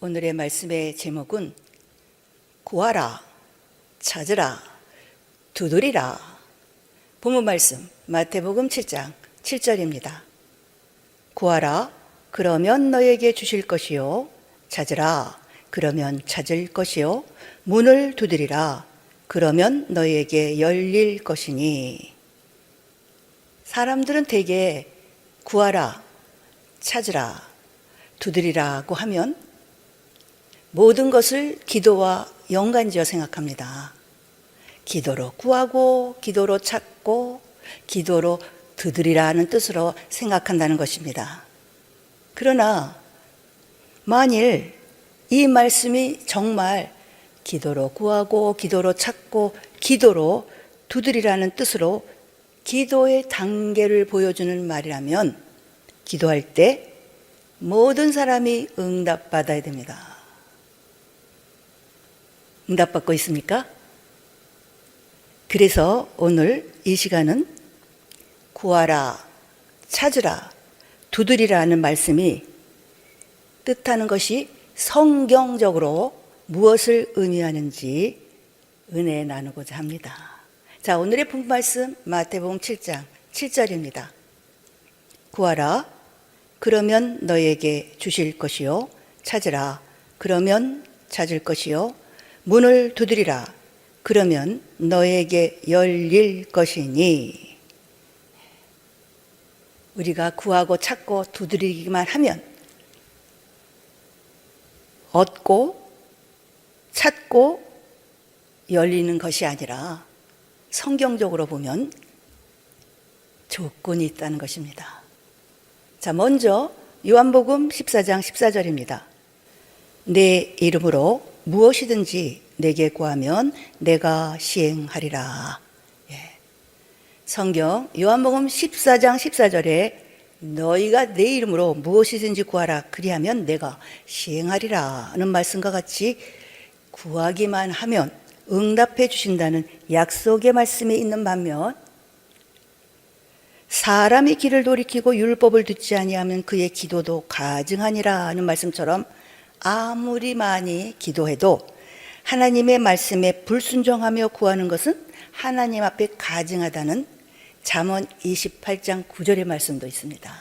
오늘의 말씀의 제목은 구하라, 찾으라, 두드리라. 본문 말씀 마태복음 7장 7절입니다. 구하라, 그러면 너에게 주실 것이요. 찾으라, 그러면 찾을 것이요. 문을 두드리라, 그러면 너에게 열릴 것이니. 사람들은 대개 구하라, 찾으라, 두드리라고 하면 모든 것을 기도와 연관지어 생각합니다. 기도로 구하고, 기도로 찾고, 기도로 두드리라는 뜻으로 생각한다는 것입니다. 그러나 만일 이 말씀이 정말 기도로 구하고, 기도로 찾고, 기도로 두드리라는 뜻으로 기도의 단계를 보여주는 말이라면 기도할 때 모든 사람이 응답받아야 됩니다. 응답받고 있습니까? 그래서 오늘 이 시간은 구하라, 찾으라, 두드리라는 말씀이 뜻하는 것이 성경적으로 무엇을 의미하는지 은혜 나누고자 합니다. 자, 오늘의 본문 말씀 마태복음 7장 7절입니다. 구하라, 그러면 너에게 주실 것이요. 찾으라, 그러면 찾을 것이요. 문을 두드리라, 그러면 너에게 열릴 것이니. 우리가 구하고 찾고 두드리기만 하면 얻고 찾고 열리는 것이 아니라 성경적으로 보면 조건이 있다는 것입니다. 자, 먼저 요한복음 14장 14절입니다. 내 이름으로 무엇이든지 내게 구하면 내가 시행하리라. 성경 요한복음 14장 14절에 너희가 내 이름으로 무엇이든지 구하라, 그리하면 내가 시행하리라 하는 말씀과 같이 구하기만 하면 응답해 주신다는 약속의 말씀이 있는 반면, 사람이 길을 돌이키고 율법을 듣지 아니하면 그의 기도도 가증하니라 하는 말씀처럼 아무리 많이 기도해도 하나님의 말씀에 불순종하며 구하는 것은 하나님 앞에 가증하다는 잠언 28장 9절의 말씀도 있습니다.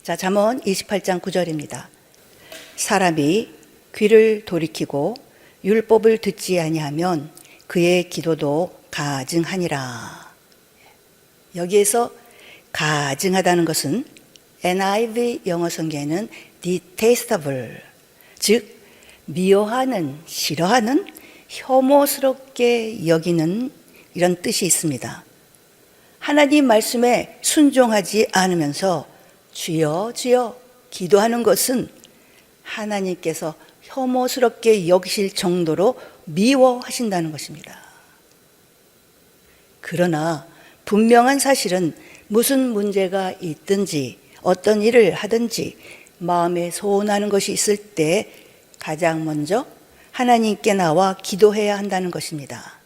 자, 잠언 28장 9절입니다. 사람이 귀를 돌이키고 율법을 듣지 아니하면 그의 기도도 가증하니라. 여기에서 가증하다는 것은 NIV 영어 성경에는 detestable, 즉 미워하는, 싫어하는, 혐오스럽게 여기는 이런 뜻이 있습니다. 하나님 말씀에 순종하지 않으면서 주여 주여 기도하는 것은 하나님께서 혐오스럽게 여기실 정도로 미워하신다는 것입니다. 그러나 분명한 사실은 무슨 문제가 있든지 어떤 일을 하든지 마음에 소원하는 것이 있을 때 가장 먼저 하나님께 나와 기도해야 한다는 것입니다.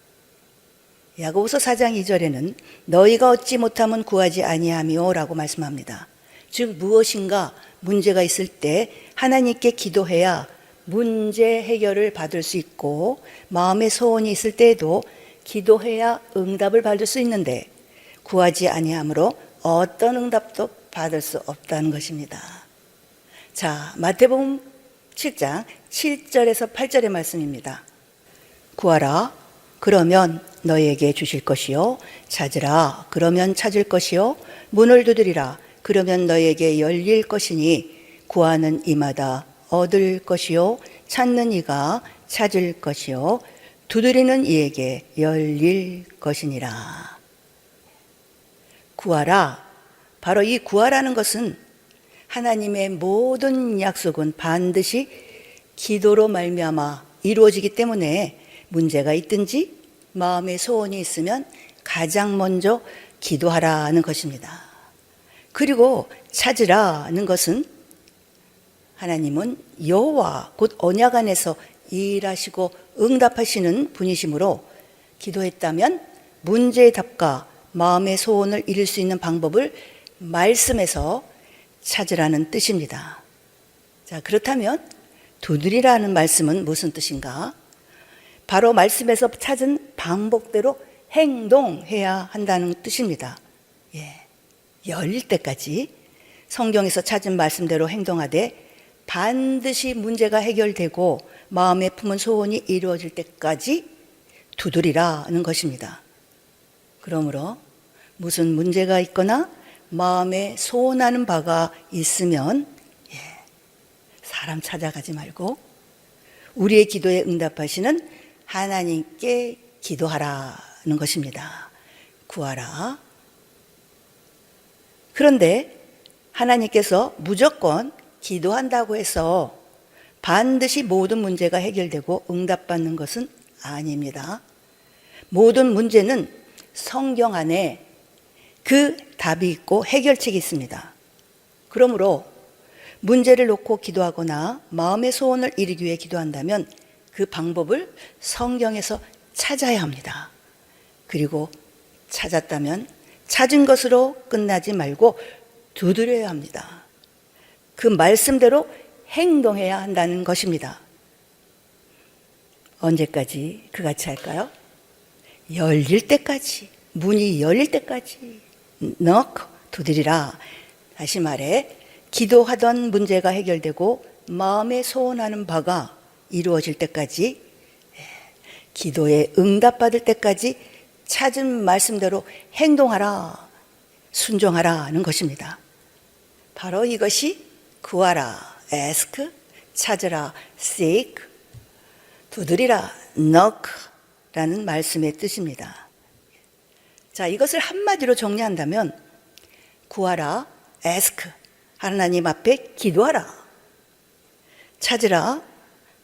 야고보서 4장 2절에는 너희가 얻지 못하면 구하지 아니하며 라고 말씀합니다. 즉 무엇인가 문제가 있을 때 하나님께 기도해야 문제 해결을 받을 수 있고, 마음의 소원이 있을 때에도 기도해야 응답을 받을 수 있는데 구하지 아니하므로 어떤 응답도 받을 수 없다는 것입니다. 자, 마태복음 7장 7절에서 8절의 말씀입니다. 구하라, 그러면 너희에게 주실 것이요. 찾으라, 그러면 찾을 것이요. 문을 두드리라, 그러면 너희에게 열릴 것이니. 구하는 이마다 얻을 것이요. 찾는 이가 찾을 것이요. 두드리는 이에게 열릴 것이니라. 구하라, 바로 이 구하라는 것은 하나님의 모든 약속은 반드시 기도로 말미암아 이루어지기 때문에 문제가 있든지 마음의 소원이 있으면 가장 먼저 기도하라는 것입니다. 그리고 찾으라는 것은 하나님은 여호와 곧 언약 안에서 일하시고 응답하시는 분이시므로 기도했다면 문제의 답과 마음의 소원을 이룰 수 있는 방법을 말씀에서 찾으라는 뜻입니다. 자, 그렇다면 두드리라는 말씀은 무슨 뜻인가? 바로 말씀에서 찾은 방법대로 행동해야 한다는 뜻입니다. 열릴 때까지 성경에서 찾은 말씀대로 행동하되 반드시 문제가 해결되고 마음에 품은 소원이 이루어질 때까지 두드리라는 것입니다. 그러므로 무슨 문제가 있거나 마음에 소원하는 바가 있으면 사람 찾아가지 말고 우리의 기도에 응답하시는 하나님께 기도하라는 것입니다. 구하라. 그런데 하나님께서 무조건 기도한다고 해서 반드시 모든 문제가 해결되고 응답받는 것은 아닙니다. 모든 문제는 성경 안에 그 답이 있고 해결책이 있습니다. 그러므로 문제를 놓고 기도하거나 마음의 소원을 이루기 위해 기도한다면 그 방법을 성경에서 찾아야 합니다. 그리고 찾았다면 찾은 것으로 끝나지 말고 두드려야 합니다. 그 말씀대로 행동해야 한다는 것입니다. 언제까지 그같이 할까요? 열릴 때까지, 문이 열릴 때까지 knock, 두드리라. 다시 말해 기도하던 문제가 해결되고 마음에 소원하는 바가 이루어질 때까지, 기도에 응답받을 때까지 찾은 말씀대로 행동하라, 순종하라는 것입니다. 바로 이것이 구하라, ask, 찾으라, seek, 두드리라, knock 라는 말씀의 뜻입니다. 자, 이것을 한마디로 정리한다면 구하라, ask, 하나님 앞에 기도하라, 찾으라,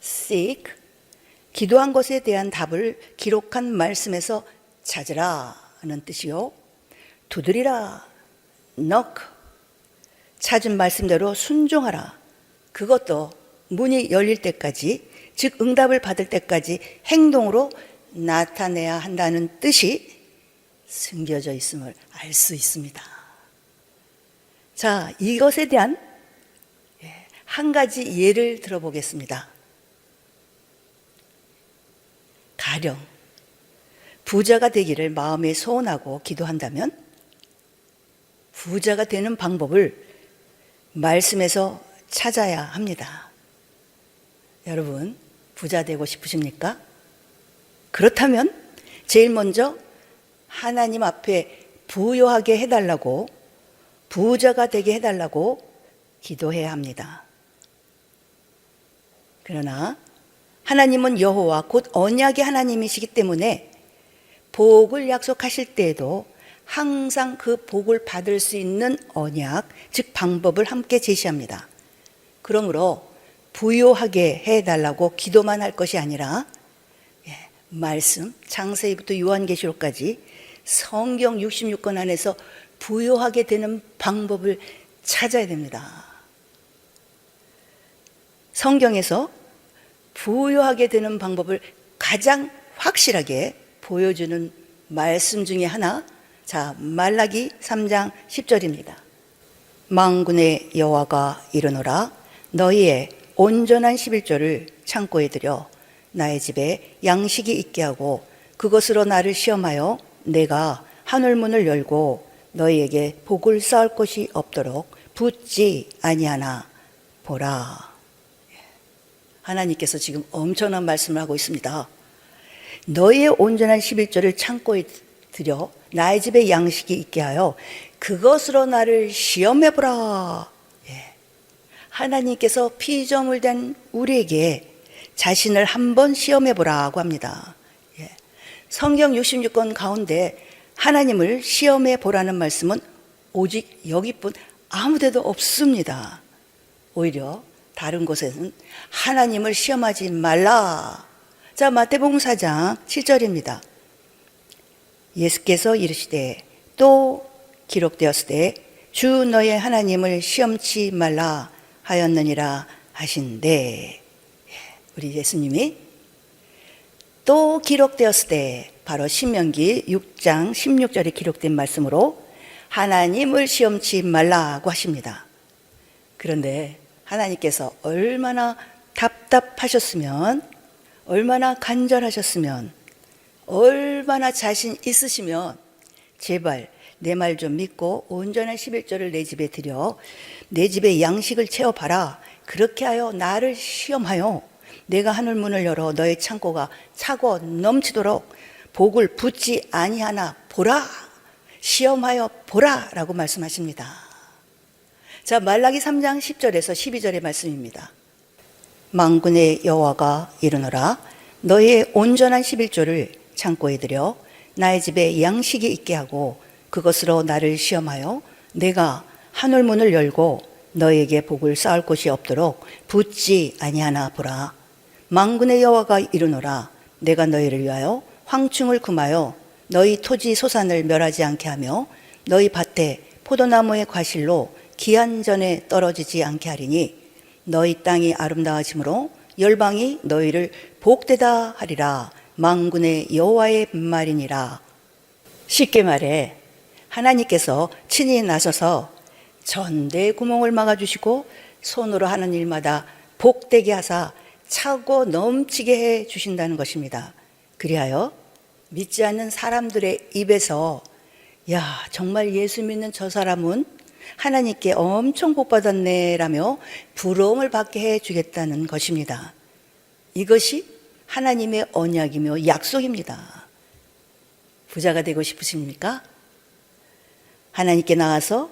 seek, 기도한 것에 대한 답을 기록한 말씀에서 찾으라 하는 뜻이요, 두드리라, knock, 찾은 말씀대로 순종하라, 그것도 문이 열릴 때까지, 즉 응답을 받을 때까지 행동으로 나타내야 한다는 뜻이 숨겨져 있음을 알 수 있습니다. 자, 이것에 대한 한 가지 예를 들어보겠습니다. 가령 부자가 되기를 마음에 소원하고 기도한다면 부자가 되는 방법을 말씀에서 찾아야 합니다. 여러분, 부자 되고 싶으십니까? 그렇다면 제일 먼저 하나님 앞에 부유하게 해달라고, 부자가 되게 해달라고 기도해야 합니다. 그러나 하나님은 여호와 곧 언약의 하나님이시기 때문에 복을 약속하실 때에도 항상 그 복을 받을 수 있는 언약, 즉 방법을 함께 제시합니다. 그러므로 부유하게 해달라고 기도만 할 것이 아니라 말씀, 창세기부터 요한계시록까지 성경 66권 안에서 부유하게 되는 방법을 찾아야 됩니다. 성경에서 부유하게 되는 방법을 가장 확실하게 보여주는 말씀 중에 하나, 자, 말라기 3장 10절입니다. 만군의 여호와가 이르노라, 너희의 온전한 11조를 창고에 들여 나의 집에 양식이 있게 하고 그것으로 나를 시험하여 내가 하늘문을 열고 너희에게 복을 쌓을 것이 없도록 붙지 아니하나 보라. 하나님께서 지금 엄청난 말씀을 하고 있습니다. 너희의 온전한 11조를 창고에 들여 나의 집에 양식이 있게 하여 그것으로 나를 시험해보라. 하나님께서 피조물 된 우리에게 자신을 한번 시험해보라고 합니다. 성경 66권 가운데 하나님을 시험해보라는 말씀은 오직 여기뿐 아무데도 없습니다. 오히려 다른 곳에는 하나님을 시험하지 말라. 자, 마태복음 4장 7절입니다. 예수께서 이르시되 또 기록되었으되 주 너의 하나님을 시험치 말라 하였느니라 하신대. 우리 예수님이 또 기록되었으되, 바로 신명기 6장 16절에 기록된 말씀으로 하나님을 시험치 말라고 하십니다. 그런데 하나님께서 얼마나 답답하셨으면, 얼마나 간절하셨으면, 얼마나 자신 있으시면 제발 내 말 좀 믿고 온전한 11조를 내 집에 들여 내 집에 양식을 채워봐라. 그렇게 하여 나를 시험하여 내가 하늘 문을 열어 너의 창고가 차고 넘치도록 복을 붓지 아니하나 보라. 시험하여 보라 라고 말씀하십니다. 자, 말라기 3장 10절에서 12절의 말씀입니다. 만군의 여호와가 이르노라. 너의 온전한 11조를 창고에 들여 나의 집에 양식이 있게 하고 그것으로 나를 시험하여 내가 하늘 문을 열고 너에게 복을 쌓을 곳이 없도록 붓지 아니하나 보라. 만군의 여호와가 이르노라. 내가 너희를 위하여 황충을 금하여 너희 토지 소산을 멸하지 않게 하며 너희 밭에 포도나무의 과실로 기한전에 떨어지지 않게 하리니 너희 땅이 아름다워짐으로 열방이 너희를 복되다 하리라. 만군의 여호와의 말이니라. 쉽게 말해 하나님께서 친히 나서서 전대의 구멍을 막아주시고 손으로 하는 일마다 복되게 하사 차고 넘치게 해 주신다는 것입니다. 그리하여 믿지 않는 사람들의 입에서 야, 정말 예수 믿는 저 사람은 하나님께 엄청 복받았네 라며 부러움을 받게 해 주겠다는 것입니다. 이것이 하나님의 언약이며 약속입니다. 부자가 되고 싶으십니까? 하나님께 나와서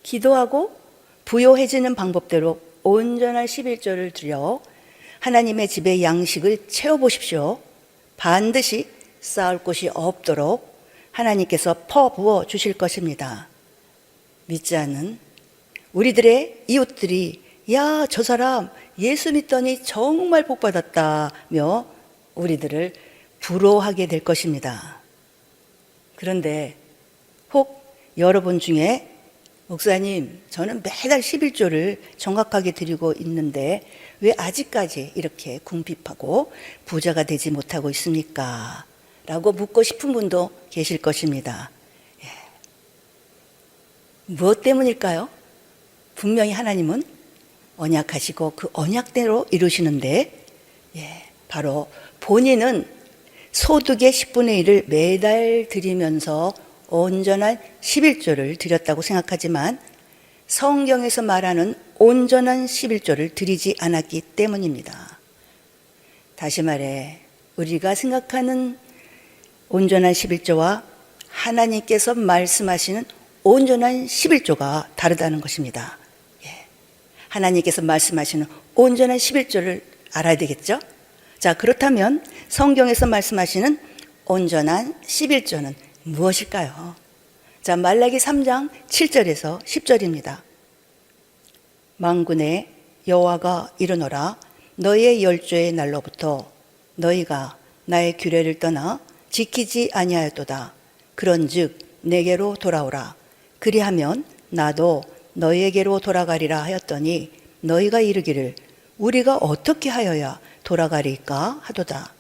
기도하고 부요해지는 방법대로 온전한 11조를 드려 하나님의 집에 양식을 채워보십시오. 반드시 쌓을 곳이 없도록 하나님께서 퍼부어 주실 것입니다. 믿지 않는 우리들의 이웃들이 야, 저 사람 예수 믿더니 정말 복받았다며 우리들을 부러워하게 될 것입니다. 그런데 혹 여러분 중에 목사님, 저는 매달 11조를 정확하게 드리고 있는데 왜 아직까지 이렇게 궁핍하고 부자가 되지 못하고 있습니까? 라고 묻고 싶은 분도 계실 것입니다. 예. 무엇 때문일까요? 분명히 하나님은 언약하시고 그 언약대로 이루시는데 바로 본인은 소득의 10분의 1을 매달 드리면서 온전한 11조를 드렸다고 생각하지만 성경에서 말하는 온전한 11조를 드리지 않았기 때문입니다. 다시 말해 우리가 생각하는 온전한 11조와 하나님께서 말씀하시는 온전한 11조가 다르다는 것입니다. 하나님께서 말씀하시는 온전한 11조를 알아야 되겠죠? 자, 그렇다면 성경에서 말씀하시는 온전한 11조는 무엇일까요? 자, 말라기 3장 7절에서 10절입니다. 만군의 여호와가 이르노라. 너희의 열조의 날로부터 너희가 나의 규례를 떠나 지키지 아니하였도다. 그런즉 내게로 돌아오라. 그리하면 나도 너희에게로 돌아가리라 하였더니 너희가 이르기를 우리가 어떻게 하여야 돌아가리까 하도다.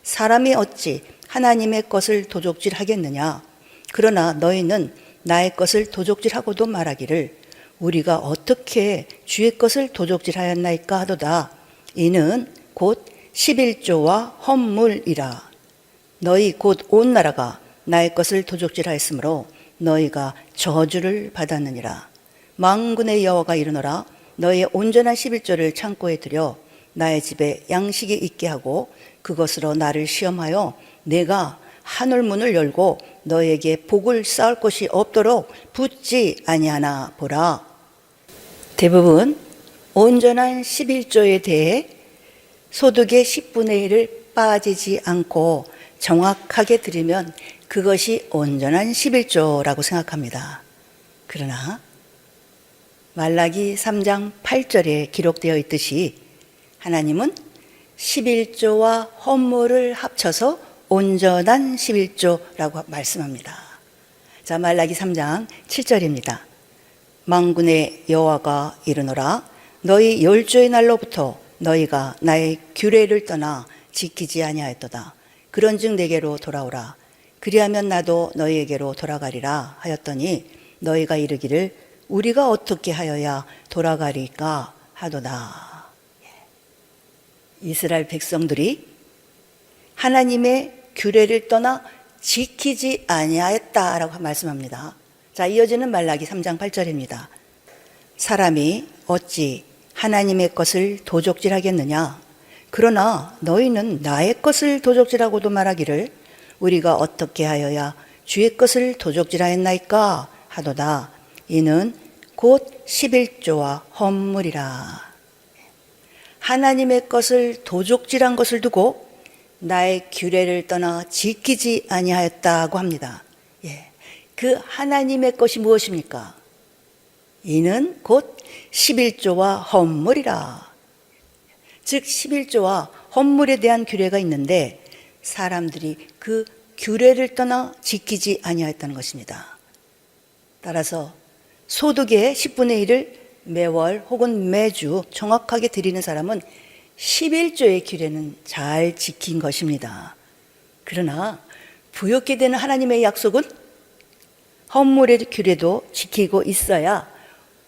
사람이 어찌 하나님의 것을 도적질하겠느냐. 그러나 너희는 나의 것을 도적질하고도 말하기를 우리가 어떻게 주의 것을 도적질하였나이까 하도다. 이는 곧 11조와 헌물이라. 너희 곧 온 나라가 나의 것을 도적질하였으므로 너희가 저주를 받았느니라. 만군의 여호와가 이르노라. 너희의 온전한 11조를 창고에 들여 나의 집에 양식이 있게 하고 그것으로 나를 시험하여 내가 하늘 문을 열고 너에게 복을 쌓을 곳이 없도록 붓지 아니하나 보라. 대부분 온전한 11조에 대해 소득의 10분의 1을 빠지지 않고 정확하게 드리면 그것이 온전한 11조라고 생각합니다. 그러나 말라기 3장 8절에 기록되어 있듯이 하나님은 11조와 헌물을 합쳐서 온전한 11조라고 말씀합니다. 자, 말라기 3장 7절입니다. 만군의 여호와가 이르노라. 너희 열조의 날로부터 너희가 나의 규례를 떠나 지키지 아니하였도다. 그런즉 내게로 돌아오라. 그리하면 나도 너희에게로 돌아가리라 하였더니 너희가 이르기를 우리가 어떻게 하여야 돌아가리까 하도다. 이스라엘 백성들이 하나님의 규례를 떠나 지키지 아니하였다라고 말씀합니다. 자, 이어지는 말라기 3장 8절입니다. 사람이 어찌 하나님의 것을 도적질하겠느냐? 그러나 너희는 나의 것을 도적질하고도 말하기를 우리가 어떻게 하여야 주의 것을 도적질하였나이까 하도다. 이는 곧 11조와 헌물이라. 하나님의 것을 도적질한 것을 두고 나의 규례를 떠나 지키지 아니하였다고 합니다. 그 하나님의 것이 무엇입니까? 이는 곧 11조와 헌물이라. 즉 11조와 헌물에 대한 규례가 있는데 사람들이 그 규례를 떠나 지키지 아니하였다는 것입니다. 따라서 소득의 10분의 1을 매월 혹은 매주 정확하게 드리는 사람은 11조의 규례는 잘 지킨 것입니다. 그러나 부욕게 되는 하나님의 약속은 헌물의 규례도 지키고 있어야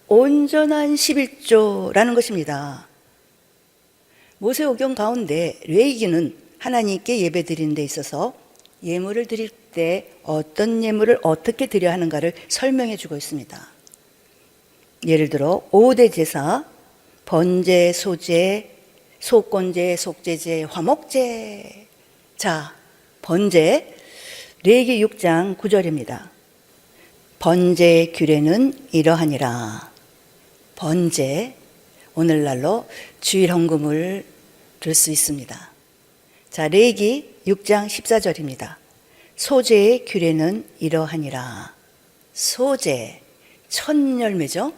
온전한 11조라는 것입니다. 모세오경 가운데 레위기는 하나님께 예배 드리는 데 있어서 예물을 드릴 때 어떤 예물을 어떻게 드려야 하는가를 설명해 주고 있습니다. 예를 들어 5대 제사, 번제, 소제, 속건제, 속제제, 화목제. 자, 번제, 레위기 6장 9절입니다. 번제의 규례는 이러하니라. 번제, 오늘날로 주일 헌금을 들 수 있습니다. 자, 레위기 6장 14절입니다. 소제의 규례는 이러하니라. 소제, 첫 열매죠.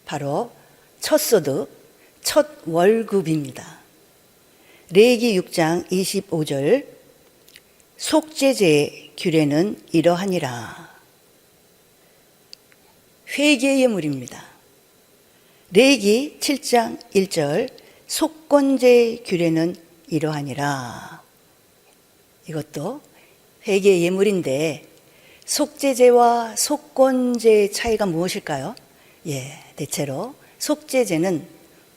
바로 첫 소득, 첫 월급입니다. 레위기 6장 25절, 속죄제의 규례는 이러하니라. 회개의 예물입니다. 레위기 7장 1절, 속건제의 규례는 이러하니라. 이것도 회개의 예물인데 속죄제와 속건제의 차이가 무엇일까요? 대체로 속죄제는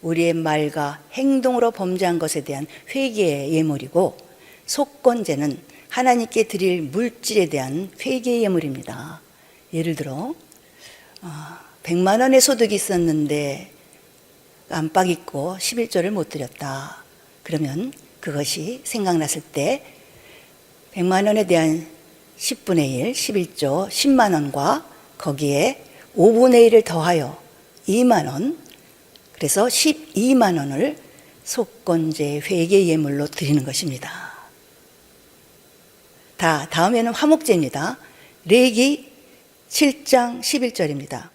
우리의 말과 행동으로 범죄한 것에 대한 회개의 예물이고 속건제는 하나님께 드릴 물질에 대한 회개의 예물입니다. 예를 들어 100만 원의 소득이 있었는데 깜빡 잊고 11조를 못 드렸다. 그러면 그것이 생각났을 때 100만 원에 대한 10분의 1, 11조, 10만 원과 거기에 5분의 1을 더하여 2만 원, 그래서 12만 원을 속건제 회개 예물로 드리는 것입니다. 다음에는 화목제입니다. 레위기 7장 11절입니다.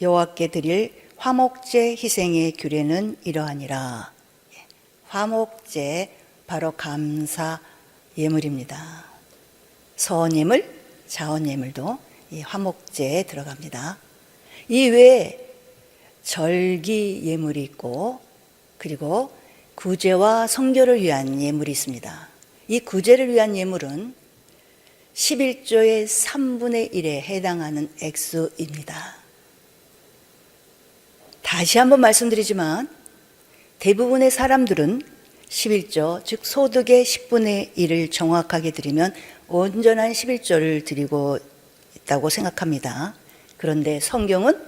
여호와께 드릴 화목제 희생의 규례는 이러하니라. 화목제, 바로 감사 예물입니다. 선예물, 자원예물도 이 화목제에 들어갑니다. 이 외에 절기 예물이 있고 그리고 구제와 성결을 위한 예물이 있습니다. 이 구제를 위한 예물은 11조의 3분의 1에 해당하는 액수입니다. 다시 한번 말씀드리지만 대부분의 사람들은 11조, 즉 소득의 10분의 1을 정확하게 드리면 온전한 11조를 드리고 있다고 생각합니다. 그런데 성경은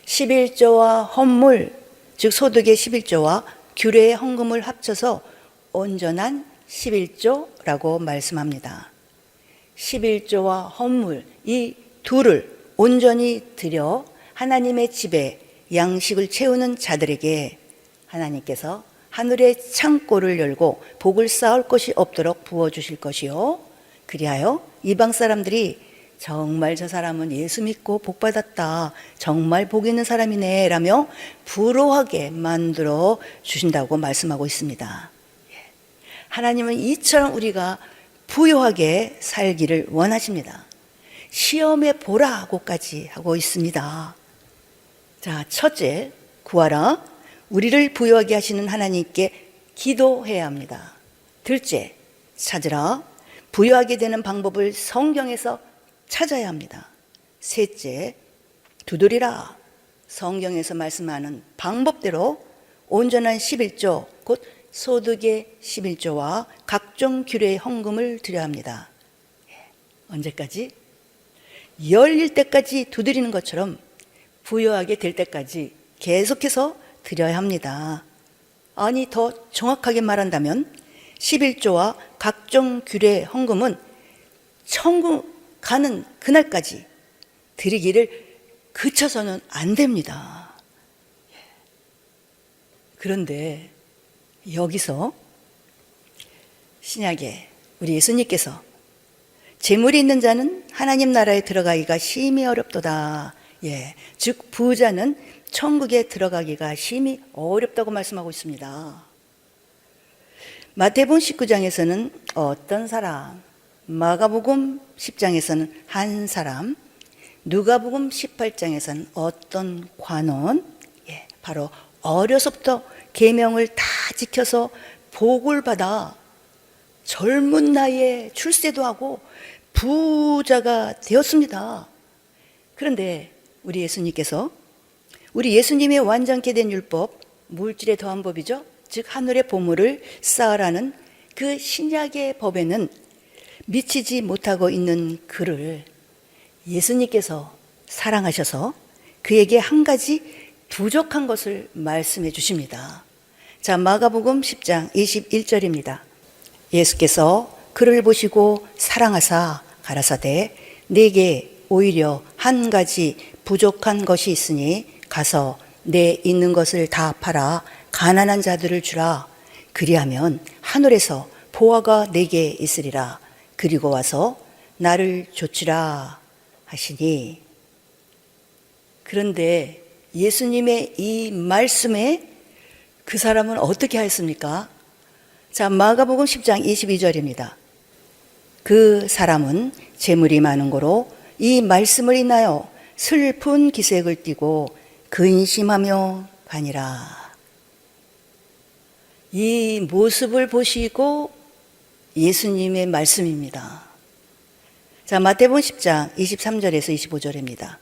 11조와 헌물, 즉 소득의 11조와 규례의 헌금을 합쳐서 온전한 11조라고 말씀합니다. 11조와 헌물, 이 둘을 온전히 드려 하나님의 집에 양식을 채우는 자들에게 하나님께서 하늘의 창고를 열고 복을 쌓을 것이 없도록 부어주실 것이요, 그리하여 이방 사람들이 정말 저 사람은 예수 믿고 복 받았다, 정말 복 있는 사람이네 라며 부러워하게 만들어 주신다고 말씀하고 있습니다. 하나님은 이처럼 우리가 부유하게 살기를 원하십니다. 시험해 보라고까지 하고 있습니다. 자, 첫째, 구하라. 우리를 부유하게 하시는 하나님께 기도해야 합니다. 둘째, 찾으라. 부유하게 되는 방법을 성경에서 찾아야 합니다. 셋째, 두드리라. 성경에서 말씀하는 방법대로 온전한 11조, 곧 소득의 11조와 각종 규례의 헌금을 드려야 합니다. 언제까지? 열릴 때까지 두드리는 것처럼 부유하게 될 때까지 계속해서 드려야 합니다. 아니, 더 정확하게 말한다면 11조와 각종 규례 헌금은 천국 가는 그날까지 드리기를 그쳐서는 안 됩니다. 그런데 여기서 신약에 우리 예수님께서 재물이 있는 자는 하나님 나라에 들어가기가 심히 어렵도다. 즉 부자는 천국에 들어가기가 심히 어렵다고 말씀하고 있습니다. 마태복음 19장에서는 어떤 사람, 마가복음 10장에서는 한 사람, 누가복음 18장에서는 어떤 관원, 바로 어려서부터 계명을 다 지켜서 복을 받아 젊은 나이에 출세도 하고 부자가 되었습니다. 그런데 우리 예수님께서 우리 예수님의 완전케 된 율법, 물질에 더한 법이죠. 즉 하늘의 보물을 쌓으라는 그 신약의 법에는 미치지 못하고 있는 그를 예수님께서 사랑하셔서 그에게 한 가지 부족한 것을 말씀해 주십니다. 자, 마가복음 10장 21절입니다. 예수께서 그를 보시고 사랑하사 가라사대 네게 오히려 한 가지 부족한 것이 있으니 가서 내 있는 것을 다 팔아 가난한 자들을 주라. 그리하면 하늘에서 보화가 내게 있으리라. 그리고 와서 나를 좇으라 하시니. 그런데 예수님의 이 말씀에 그 사람은 어떻게 하였습니까? 자, 마가복음 10장 22절입니다. 그 사람은 재물이 많은 고로 이 말씀을 인하여 슬픈 기색을 띠고 근심하며 가니라. 이 모습을 보시고 예수님의 말씀입니다. 자, 마태복음 10장 23절에서 25절입니다.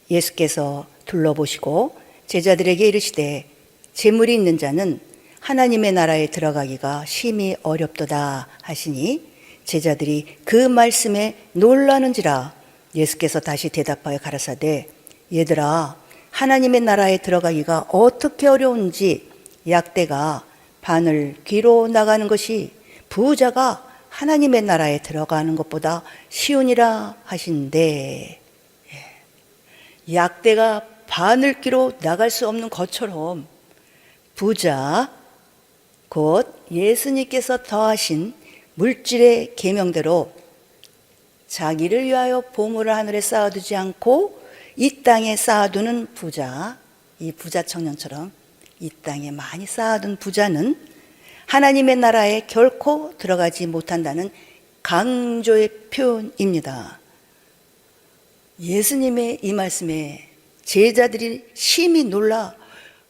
예수께서 둘러보시고 제자들에게 이르시되 재물이 있는 자는 하나님의 나라에 들어가기가 심히 어렵도다 하시니 제자들이 그 말씀에 놀라는지라. 예수께서 다시 대답하여 가라사대 얘들아, 하나님의 나라에 들어가기가 어떻게 어려운지 약대가 바늘 귀로 나가는 것이 부자가 하나님의 나라에 들어가는 것보다 쉬우니라 하신대. 약대가 바늘귀로 나갈 수 없는 것처럼 부자, 곧 예수님께서 더하신 물질의 계명대로 자기를 위하여 보물을 하늘에 쌓아두지 않고 이 땅에 쌓아두는 부자, 이 부자 청년처럼 이 땅에 많이 쌓아둔 부자는 하나님의 나라에 결코 들어가지 못한다는 강조의 표현입니다. 예수님의 이 말씀에 제자들이 심히 놀라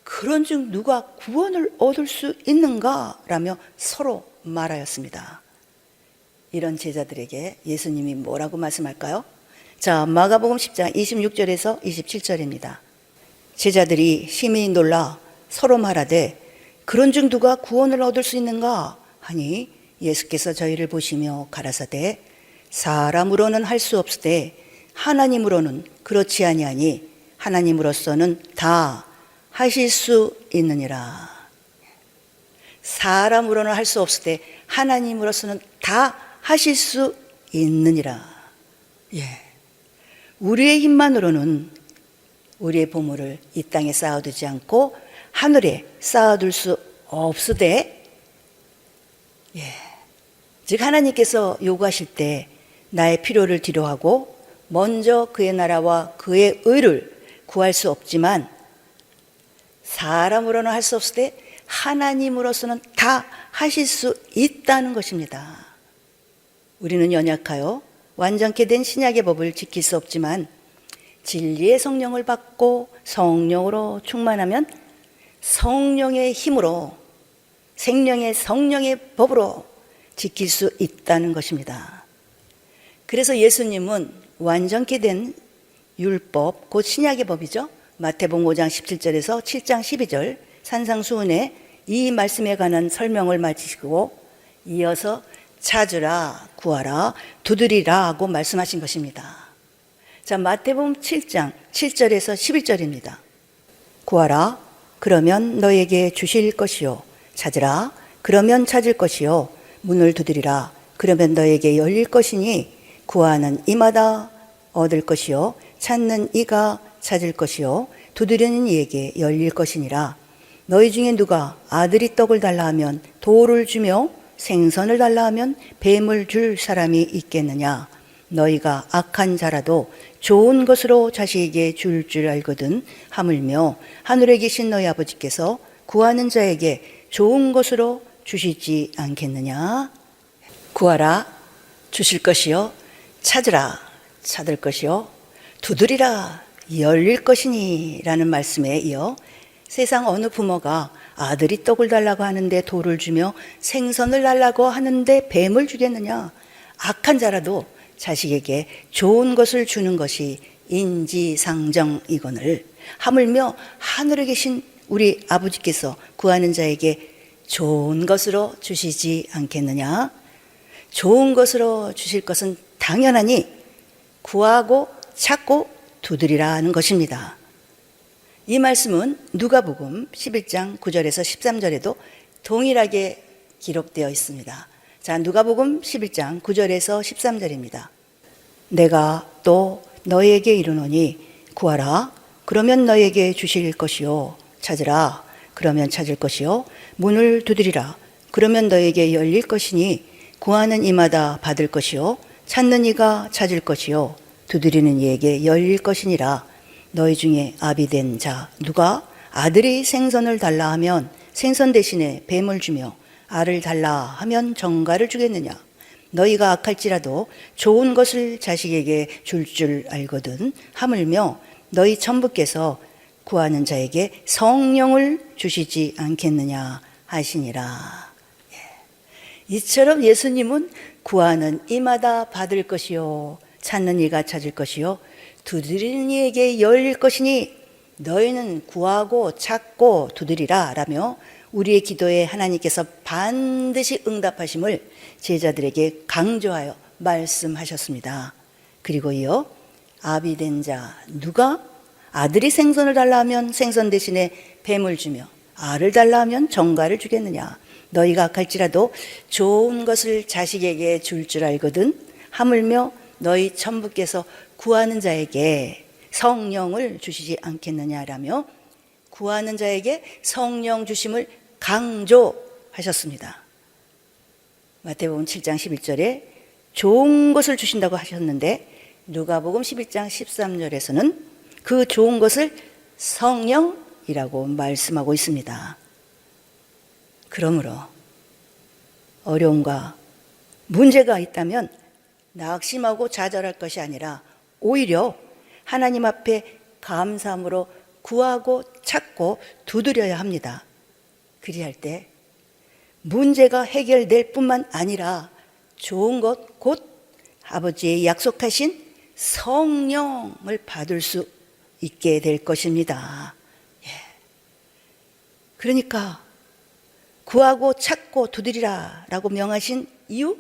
그런즉 누가 구원을 얻을 수 있는가? 라며 서로 말하였습니다. 이런 제자들에게 예수님이 뭐라고 말씀할까요? 자, 마가복음 10장 26절에서 27절입니다. 제자들이 심히 놀라 서로 말하되 그런즉 누가 구원을 얻을 수 있는가? 하니 예수께서 저희를 보시며 가라사대 사람으로는 할 수 없으되 하나님으로는 그렇지 아니하니 하나님으로서는 다 하실 수 있느니라. 사람으로는 할 수 없으되 하나님으로서는 다 하실 수 있느니라. 우리의 힘만으로는 우리의 보물을 이 땅에 쌓아두지 않고 하늘에 쌓아둘 수 없으되, 즉 하나님께서 요구하실 때 나의 필요를 뒤로하고 먼저 그의 나라와 그의 의를 구할 수 없지만 사람으로는 할 수 없을 때 하나님으로서는 다 하실 수 있다는 것입니다. 우리는 연약하여 완전케 된 신약의 법을 지킬 수 없지만 진리의 성령을 받고 성령으로 충만하면 성령의 힘으로 생명의 성령의 법으로 지킬 수 있다는 것입니다. 그래서 예수님은 완전케 된 율법, 곧 신약의 법이죠. 마태복음 5장 17절에서 7장 12절 산상수훈의 이 말씀에 관한 설명을 마치시고 이어서 찾으라, 구하라, 두드리라 하고 말씀하신 것입니다. 자, 마태복음 7장 7절에서 11절입니다. 구하라, 그러면 너에게 주실 것이요. 찾으라, 그러면 찾을 것이요. 문을 두드리라, 그러면 너에게 열릴 것이니 구하는 이마다 얻을 것이요. 찾는 이가 찾을 것이요. 두드리는 이에게 열릴 것이니라. 너희 중에 누가 아들이 떡을 달라 하면 돌을 주며 생선을 달라 하면 뱀을 줄 사람이 있겠느냐. 너희가 악한 자라도 좋은 것으로 자식에게 줄 줄 알거든 하물며 하늘에 계신 너희 아버지께서 구하는 자에게 좋은 것으로 주시지 않겠느냐. 구하라, 주실 것이요. 찾으라, 찾을 것이요. 두드리라, 열릴 것이니 라는 말씀에 이어 세상 어느 부모가 아들이 떡을 달라고 하는데 돌을 주며 생선을 달라고 하는데 뱀을 주겠느냐. 악한 자라도 자식에게 좋은 것을 주는 것이 인지상정이거늘 하물며 하늘에 계신 우리 아버지께서 구하는 자에게 좋은 것으로 주시지 않겠느냐. 좋은 것으로 주실 것은 당연하니 구하고 찾고 두드리라는 것입니다. 이 말씀은 누가복음 11장 9절에서 13절에도 동일하게 기록되어 있습니다. 자, 누가복음 11장 9절에서 13절입니다. 내가 또 너희에게 이르노니 구하라, 그러면 너희에게 주실 것이요. 찾으라, 그러면 찾을 것이요. 문을 두드리라, 그러면 너희에게 열릴 것이니 구하는 이마다 받을 것이요. 찾는 이가 찾을 것이요. 두드리는 이에게 열릴 것이니라. 너희 중에 아비된 자 누가 아들이 생선을 달라 하면 생선 대신에 뱀을 주며 알을 달라 하면 정갈을 주겠느냐. 너희가 악할지라도 좋은 것을 자식에게 줄 줄 알거든 하물며 너희 천부께서 구하는 자에게 성령을 주시지 않겠느냐 하시니라. 이처럼 예수님은 구하는 이마다 받을 것이요. 찾는 이가 찾을 것이요. 두드리는 이에게 열릴 것이니 너희는 구하고 찾고 두드리라 라며 우리의 기도에 하나님께서 반드시 응답하심을 제자들에게 강조하여 말씀하셨습니다. 그리고 이어 아비된 자 누가 아들이 생선을 달라 하면 생선 대신에 뱀을 주며 알을 달라 하면 정갈을 주겠느냐. 너희가 악할지라도 좋은 것을 자식에게 줄 줄 알거든 하물며 너희 천부께서 구하는 자에게 성령을 주시지 않겠느냐라며 구하는 자에게 성령 주심을 강조하셨습니다. 마태복음 7장 11절에 좋은 것을 주신다고 하셨는데 누가복음 11장 13절에서는 그 좋은 것을 성령이라고 말씀하고 있습니다. 그러므로 어려움과 문제가 있다면 낙심하고 좌절할 것이 아니라 오히려 하나님 앞에 감사함으로 구하고 찾고 두드려야 합니다. 그리할 때 문제가 해결될 뿐만 아니라 좋은 것, 곧 아버지의 약속하신 성령을 받을 수 있게 될 것입니다. 그러니까 구하고 찾고 두드리라 라고 명하신 이유?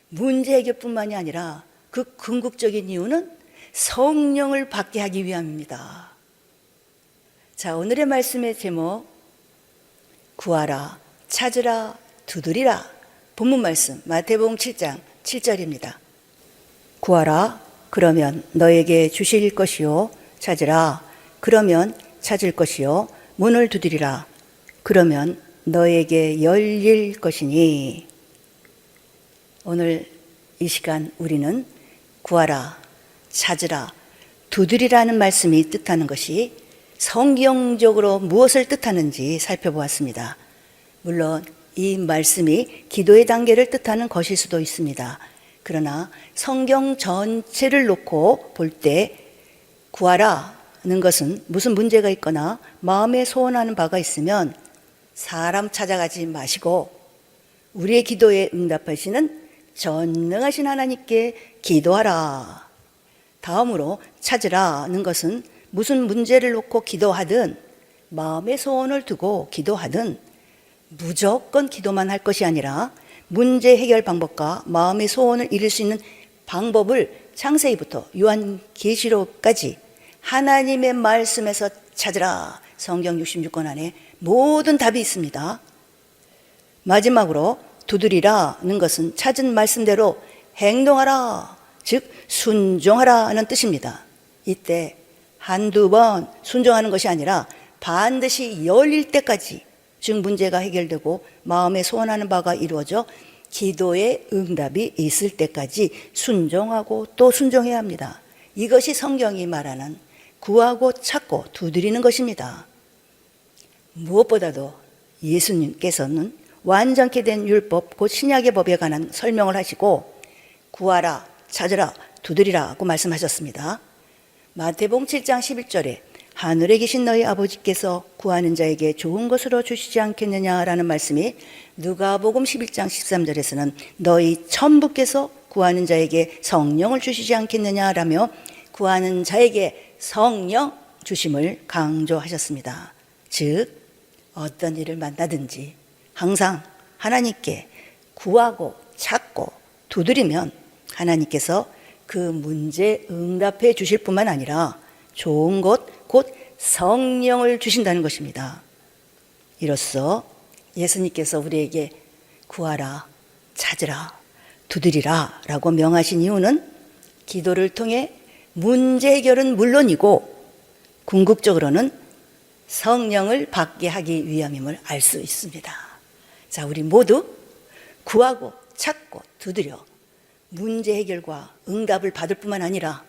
문제 해결뿐만이 아니라 그 궁극적인 이유는 성령을 받게 하기 위함입니다. 자, 오늘의 말씀의 제목 구하라, 찾으라, 두드리라. 본문 말씀 마태복음 7장 7절입니다. 구하라, 그러면 너에게 주실 것이요. 찾으라, 그러면 찾을 것이요. 문을 두드리라, 그러면 너에게 열릴 것이니. 오늘 이 시간 우리는 구하라, 찾으라, 두드리라는 말씀이 뜻하는 것이 성경적으로 무엇을 뜻하는지 살펴보았습니다. 물론 이 말씀이 기도의 단계를 뜻하는 것일 수도 있습니다. 그러나 성경 전체를 놓고 볼 때 구하라는 것은 무슨 문제가 있거나 마음에 소원하는 바가 있으면 사람 찾아가지 마시고 우리의 기도에 응답하시는 전능하신 하나님께 기도하라. 다음으로 찾으라는 것은 무슨 문제를 놓고 기도하든 마음의 소원을 두고 기도하든 무조건 기도만 할 것이 아니라 문제 해결 방법과 마음의 소원을 이룰 수 있는 방법을 창세기부터 요한계시록까지 하나님의 말씀에서 찾으라. 성경 66권 안에 모든 답이 있습니다. 마지막으로 두드리라는 것은 찾은 말씀대로 행동하라, 즉 순종하라는 뜻입니다. 이때 한두 번 순종하는 것이 아니라 반드시 열릴 때까지, 즉 문제가 해결되고 마음에 소원하는 바가 이루어져 기도의 응답이 있을 때까지 순종하고 또 순종해야 합니다. 이것이 성경이 말하는 구하고 찾고 두드리는 것입니다. 무엇보다도 예수님께서는 완전케 된 율법, 곧 신약의 법에 관한 설명을 하시고 구하라, 찾으라, 두드리라고 말씀하셨습니다. 마태복음 7장 11절에 하늘에 계신 너희 아버지께서 구하는 자에게 좋은 것으로 주시지 않겠느냐라는 말씀이, 누가복음 11장 13절에서는 너희 천부께서 구하는 자에게 성령을 주시지 않겠느냐라며 구하는 자에게 성령 주심을 강조하셨습니다. 즉 어떤 일을 만나든지 항상 하나님께 구하고 찾고 두드리면 하나님께서 그 문제 응답해 주실 뿐만 아니라 좋은 것, 곧 성령을 주신다는 것입니다. 이로써 예수님께서 우리에게 구하라, 찾으라, 두드리라 라고 명하신 이유는 기도를 통해 문제 해결은 물론이고 궁극적으로는 성령을 받게 하기 위함임을 알 수 있습니다. 자, 우리 모두 구하고 찾고 두드려 문제 해결과 응답을 받을 뿐만 아니라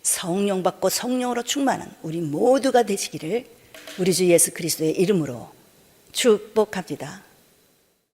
성령 받고 성령으로 충만한 우리 모두가 되시기를 우리 주 예수 그리스도의 이름으로 축복합니다.